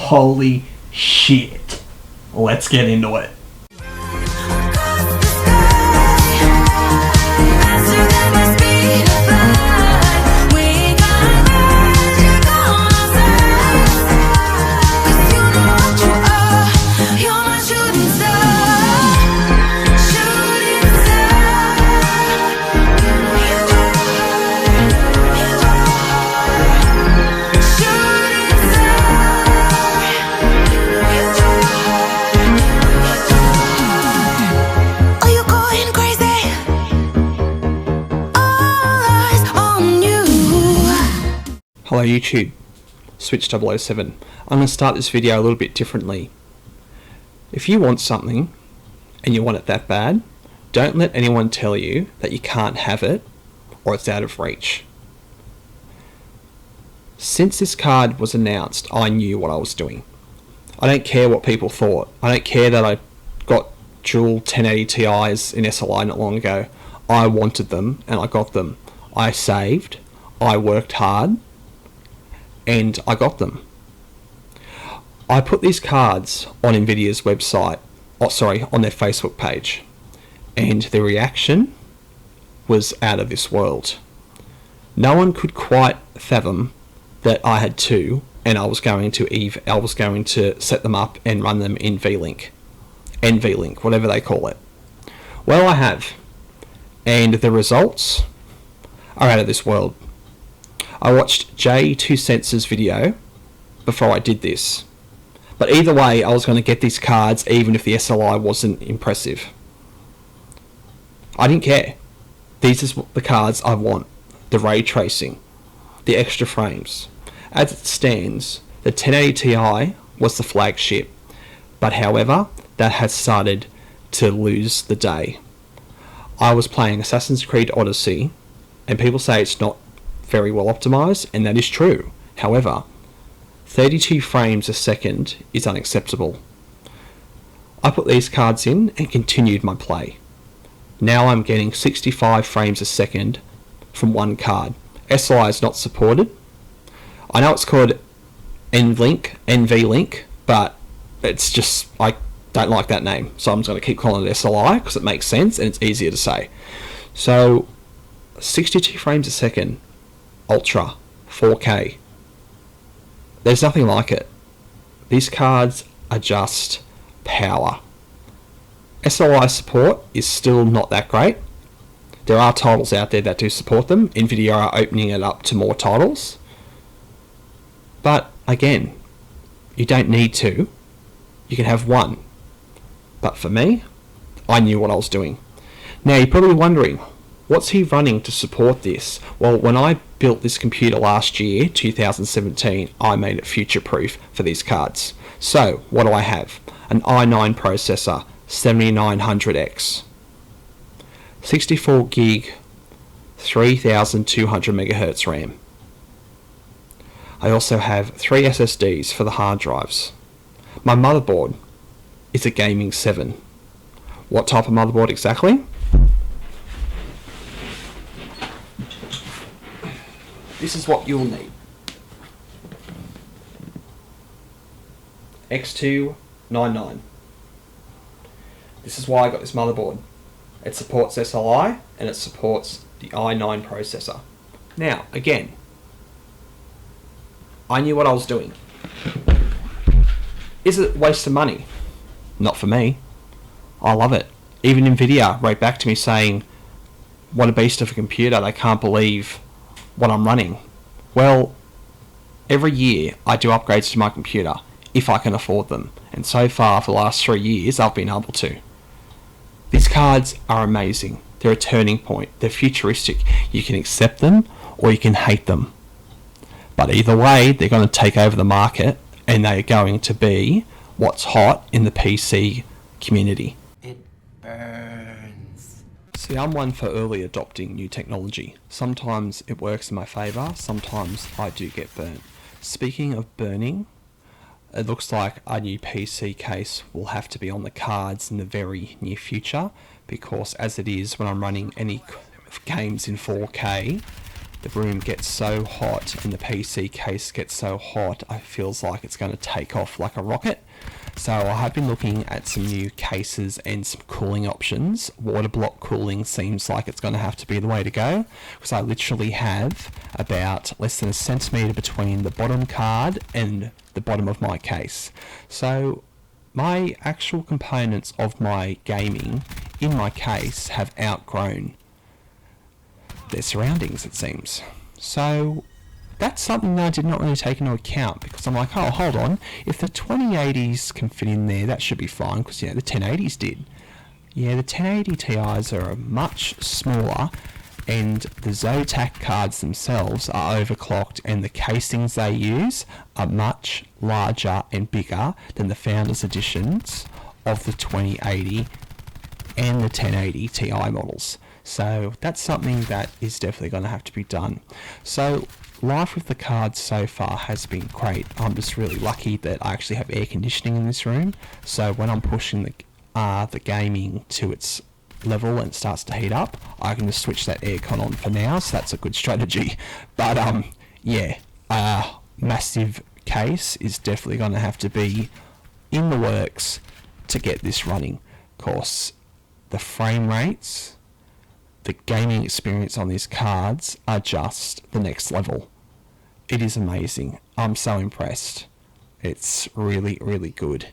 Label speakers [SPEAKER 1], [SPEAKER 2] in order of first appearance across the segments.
[SPEAKER 1] Holy shit. Let's get into it. Hello YouTube, Switch 007. I'm going to start this video a little bit differently. If you want something, and you want it that bad, don't let anyone tell you that you can't have it, or it's out of reach. Since this card was announced, I knew what I was doing. I don't care what people thought. I don't care that I got dual 1080 Ti's in SLI not long ago. I wanted them, and I got them. I saved, I worked hard, and I got them. I put these cards on Nvidia's website, on their Facebook page, and the reaction was out of this world. No one could quite fathom that I had two, and I was going to set them up and run them in VLink, NVLink, whatever they call it. Well, I have, and the results are out of this world. I watched J2Sense's video before I did this. But either way, I was going to get these cards even if the SLI wasn't impressive. I didn't care. These are the cards I want. The ray tracing. The extra frames. As it stands, the 1080 Ti was the flagship. But however, that has started to lose the day. I was playing Assassin's Creed Odyssey, and people say it's not very well optimized, and that is true. However, 32 frames a second is unacceptable. I put these cards in and continued my play. Now I'm getting 65 frames a second from one card. SLI is not supported. I know it's called NVLink, but it's just, I don't like that name, so I'm just going to keep calling it SLI because it makes sense and it's easier to say. So 62 frames a second, Ultra 4K. There's nothing like it. These cards are just power. SLI support is still not that great. There are titles out there that do support them. Nvidia are opening it up to more titles. But again, you don't need to. You can have one. But for me, I knew what I was doing. Now you're probably wondering, what's he running to support this? Well, when I built this computer last year, 2017, I made it future-proof for these cards. So, what do I have? An i9 processor, 7900X. 64 gig, 3200 MHz RAM. I also have 3 SSDs for the hard drives. My motherboard is a Gaming 7. What type of motherboard exactly? This is what you'll need. X299. This is why I got this motherboard. It supports SLI and it supports the i9 processor. Now, again, I knew what I was doing. Is it a waste of money? Not for me. I love it. Even Nvidia wrote back to me saying, what a beast of a computer, they can't believe what I'm running. Well, every year I do upgrades to my computer if I can afford them, and so far for the last 3 years I've been able to. These cards are amazing. They're a turning point. They're futuristic. You can accept them or you can hate them. But either way, they're going to take over the market and they're going to be what's hot in the PC community.
[SPEAKER 2] It burns.
[SPEAKER 1] See, I'm one for early adopting new technology. Sometimes it works in my favour, sometimes I do get burnt. Speaking of burning, it looks like a new PC case will have to be on the cards in the very near future, because as it is, when I'm running any games in 4K, the room gets so hot and the PC case gets so hot, it feels like it's going to take off like a rocket. So I have been looking at some new cases and some cooling options. Water block cooling seems like it's going to have to be the way to go, because I literally have about less than a centimetre between the bottom card and the bottom of my case. So my actual components of my gaming in my case have outgrown their surroundings, it seems. So that's something that I did not really take into account, because I'm like, oh, hold on, if the 2080s can fit in there, that should be fine, because the 1080s did. Yeah, the 1080 Ti's are much smaller, and the Zotac cards themselves are overclocked, and the casings they use are much larger and bigger than the Founders Editions of the 2080 and the 1080 Ti models. So that's something that is definitely going to have to be done. So life with the cards so far has been great. I'm just really lucky that I actually have air conditioning in this room, so when I'm pushing the gaming to its level and it starts to heat up, I can just switch that aircon on for now, so that's a good strategy. But yeah, massive case is definitely going to have to be in the works to get this running. Of course, the frame rates, the gaming experience on these cards are just the next level. It is amazing. I'm so impressed. It's really, really good.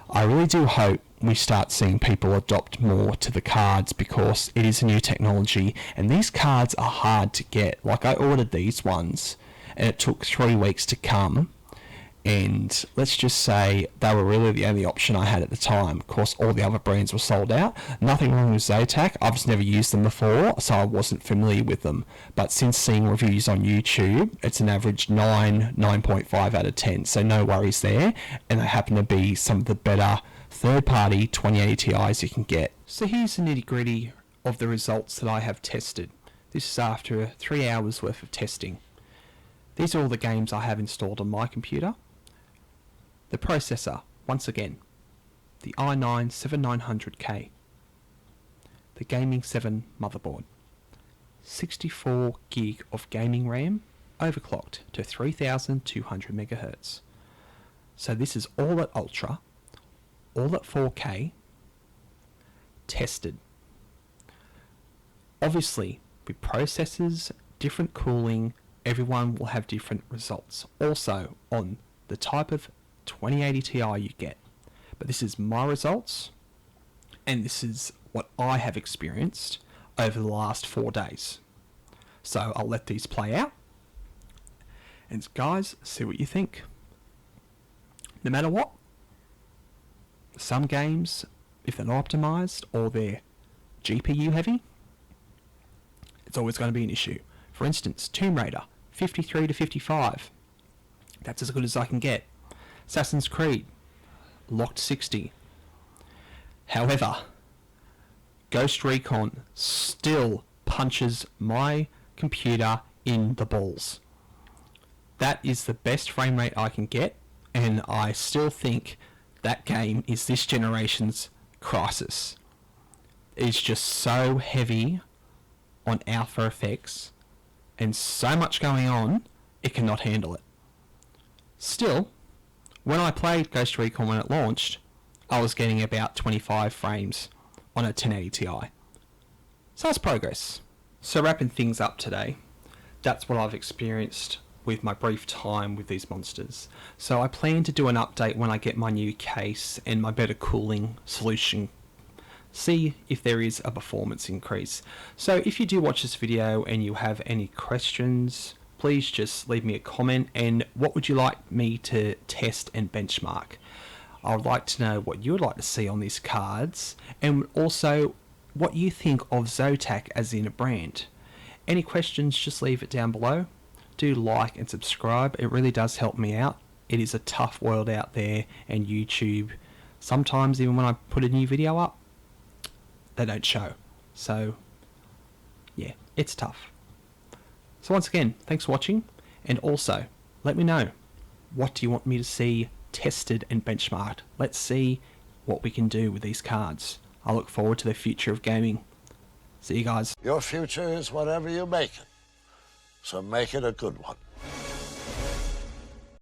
[SPEAKER 1] I really do hope we start seeing people adopt more to the cards, because it is a new technology and these cards are hard to get. Like, I ordered these ones and it took 3 weeks to come, and let's just say they were really the only option I had at the time. Of course, all the other brands were sold out. Nothing wrong with Zotac, I've just never used them before, so I wasn't familiar with them. But since seeing reviews on YouTube, it's an average 9.5 out of 10, so no worries there. And they happen to be some of the better third-party 2080 Ti's you can get. So here's the nitty-gritty of the results that I have tested. This is after 3 hours worth of testing. These are all the games I have installed on my computer. The processor, once again, the i9-7900K, the Gaming 7 motherboard, 64 gig of gaming RAM, overclocked to 3200 MHz. So this is all at Ultra, all at 4K, tested. Obviously, with processors, different cooling, everyone will have different results. Also, on the type of 2080 Ti you get. But this is my results, and this is what I have experienced over the last 4 days. So I'll let these play out, and guys, see what you think. No matter what, some games, if they're not optimized or they're GPU heavy, it's always going to be an issue. For instance, Tomb Raider, 53 to 55. That's as good as I can get. Assassin's Creed, locked 60. However, Ghost Recon still punches my computer in the balls. That is the best frame rate I can get, and I still think that game is this generation's Crysis. It's just so heavy on alpha effects and so much going on, it cannot handle it. Still, when I played Ghost Recon when it launched, I was getting about 25 frames on a 1080 Ti. So that's progress. So wrapping things up today, that's what I've experienced with my brief time with these monsters. So I plan to do an update when I get my new case and my better cooling solution. See if there is a performance increase. So if you do watch this video and you have any questions, please just leave me a comment, and what would you like me to test and benchmark? I would like to know what you would like to see on these cards, and also what you think of Zotac as in a brand. Any questions, just leave it down below. Do like and subscribe, it really does help me out. It is a tough world out there, and YouTube, sometimes even when I put a new video up, they don't show. So yeah, it's tough. So once again, thanks for watching, and also let me know, what do you want me to see tested and benchmarked? Let's see what we can do with these cards. I look forward to the future of gaming. See you guys.
[SPEAKER 3] Your future is whatever you make it. So make it a good one.